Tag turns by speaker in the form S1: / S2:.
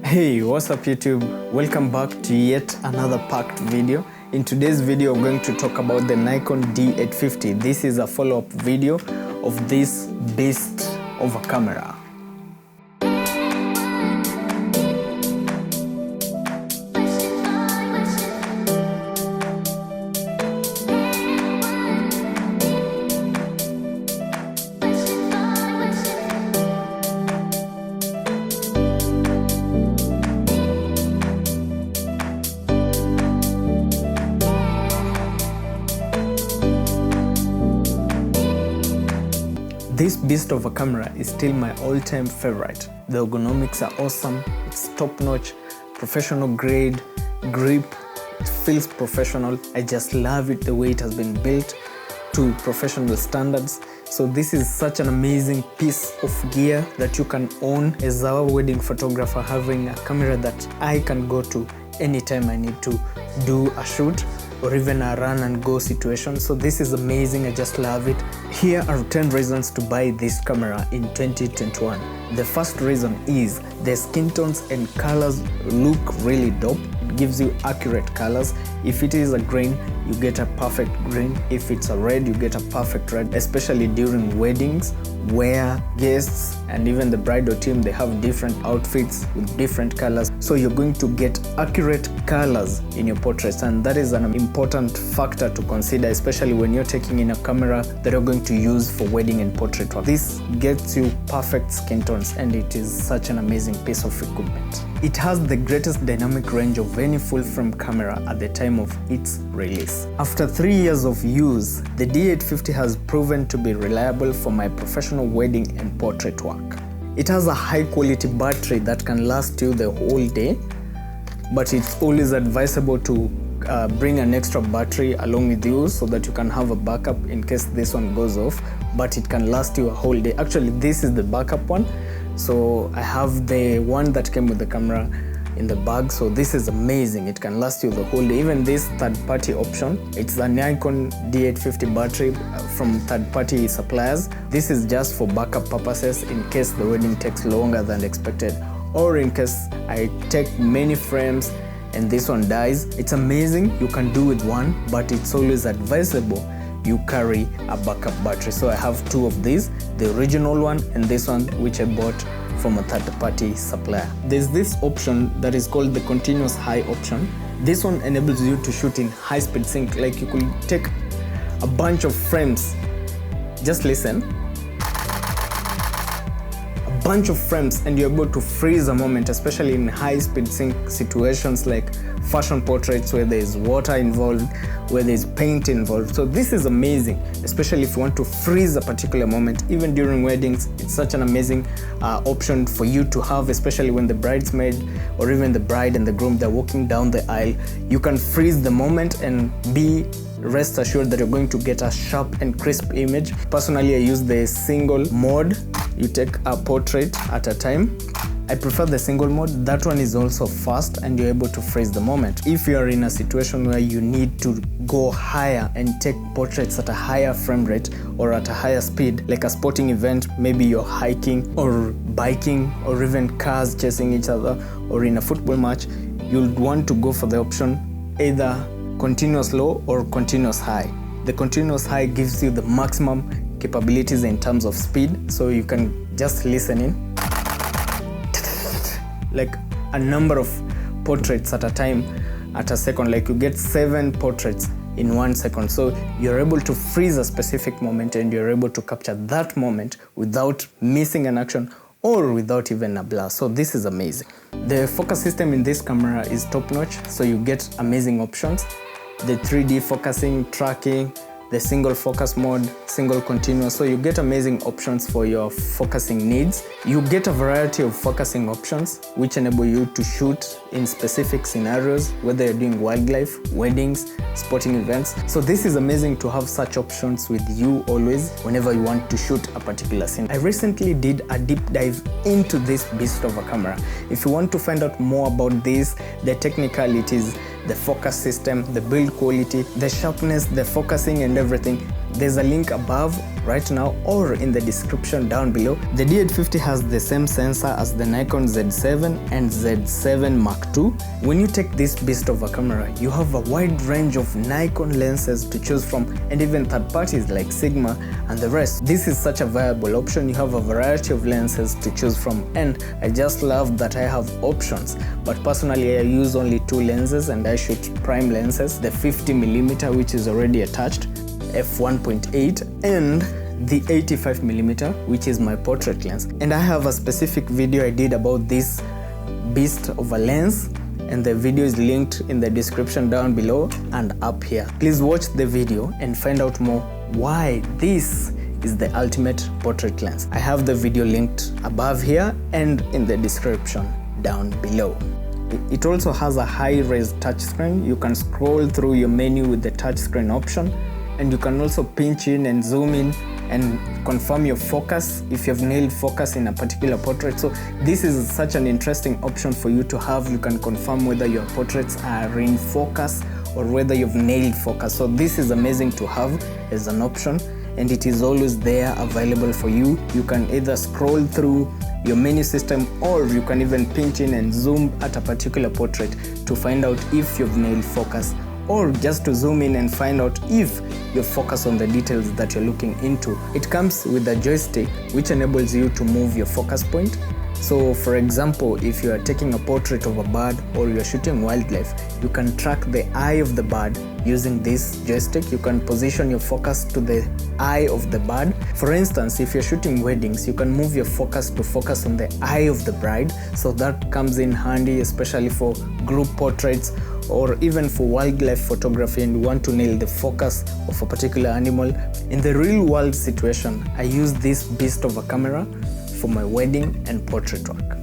S1: Hey, what's up YouTube? Welcome back to yet another packed video. In today's video, we're going to talk about the Nikon d850. This is a follow-up video of this beast of a camera. This beast of a camera is still my all-time favorite. The ergonomics are awesome, it's top-notch, professional grade, grip, it feels professional. I just love it the way it has been built to professional standards. So this is such an amazing piece of gear that you can own as a wedding photographer, having a camera that I can go to anytime I need to do a shoot or even a run and go situation. So this is amazing, I just love it. Here are 10 reasons to buy this camera in 2021. The first reason is the skin tones and colors look really dope. It gives you accurate colors. If it is a green, you get a perfect green. If it's a red, you get a perfect red, especially during weddings where guests and even the bridal team, they have different outfits with different colors. So you're going to get accurate colors in your portraits, and that is an important factor to consider, especially when you're taking in a camera that you're going to use for wedding and portrait work. This gets you perfect skin tones, and it is such an amazing piece of equipment. It has the greatest dynamic range of any full-frame camera at the time of its release. After 3 years of use, the d850 has proven to be reliable for my professional wedding and portrait work. It has a high-quality battery that can last you the whole day, but it's always advisable to bring an extra battery along with you so that you can have a backup in case this one goes off, but it can last you a whole day. Actually, this is the backup one. So I have the one that came with the camera in the bag, so this is amazing. It can last you the whole day. Even this third-party option, it's a Nikon d850 battery from third-party suppliers. This is just for backup purposes in case the wedding takes longer than expected, or in case I take many frames and this one dies. It's amazing, you can do with one, but it's always advisable you carry a backup battery. So I have two of these, the original one and this one which I bought from a third-party supplier. There's this option that is called the continuous high option. This one enables you to shoot in high-speed sync, like you could take a bunch of frames, just listen, a bunch of frames, and you're able to freeze a moment, especially in high-speed sync situations like fashion portraits where there's water involved, where there's paint involved. So this is amazing, especially if you want to freeze a particular moment. Even during weddings, it's such an amazing option for you to have, especially when the bridesmaid or even the bride and the groom, they're walking down the aisle. You can freeze the moment and rest assured that you're going to get a sharp and crisp image. Personally, I use the single mode. You take a portrait at a time. I prefer the single mode. That one is also fast and you're able to freeze the moment. If you are in a situation where you need to go higher and take portraits at a higher frame rate or at a higher speed, like a sporting event, maybe you're hiking or biking or even cars chasing each other, or in a football match, you'll want to go for the option either continuous low or continuous high. The continuous high gives you the maximum capabilities in terms of speed, so you can just listen in like a number of portraits at a time at a second. Like you get 7 portraits in 1 second. So you're able to freeze a specific moment and you're able to capture that moment without missing an action or without even a blur. So this is amazing. The focus system in this camera is top-notch, so you get amazing options. The 3D focusing, tracking, the single focus mode, single continuous. So you get amazing options for your focusing needs. You get a variety of focusing options which enable you to shoot in specific scenarios, whether you're doing wildlife, weddings, sporting events. So this is amazing to have such options with you always whenever you want to shoot a particular scene. I recently did a deep dive into this beast of a camera. If you want to find out more about this, the technicalities, the focus system, the build quality, the sharpness, the focusing and everything, There's a link above right now or in the description down below. The d850 has the same sensor as the Nikon Z7 and Z7 Mark II. When you take this beast of a camera, you have a wide range of Nikon lenses to choose from, and even third parties like Sigma and the rest. This is such a viable option. You have a variety of lenses to choose from, and I just love that I have options. But personally, I use only 2 lenses and I shoot prime lenses, the 50mm which is already attached, f1.8, and the 85mm which is my portrait lens. And I have a specific video I did about this beast of a lens, and the video is linked in the description down below and up here. Please watch the video and find out more why this is the ultimate portrait lens. I have the video linked above here and in the description down below. It also has a high-res touchscreen. You can scroll through your menu with the touchscreen option, and you can also pinch in and zoom in and confirm your focus if you've nailed focus in a particular portrait. So this is such an interesting option for you to have. You can confirm whether your portraits are in focus or whether you've nailed focus. So this is amazing to have as an option, and it is always there available for you. You can either scroll through your menu system, or you can even pinch in and zoom at a particular portrait to find out if you've nailed focus, or just to zoom in and find out if you focus on the details that you're looking into. It comes with a joystick which enables you to move your focus point. So for example, if you are taking a portrait of a bird or you're shooting wildlife, you can track the eye of the bird using this joystick. You can position your focus to the eye of the bird. For instance, if you're shooting weddings, you can move your focus to focus on the eye of the bride. So that comes in handy, especially for group portraits or even for wildlife photography, and you want to nail the focus of a particular animal. In the real world situation, I use this beast of a camera for my wedding and portrait work.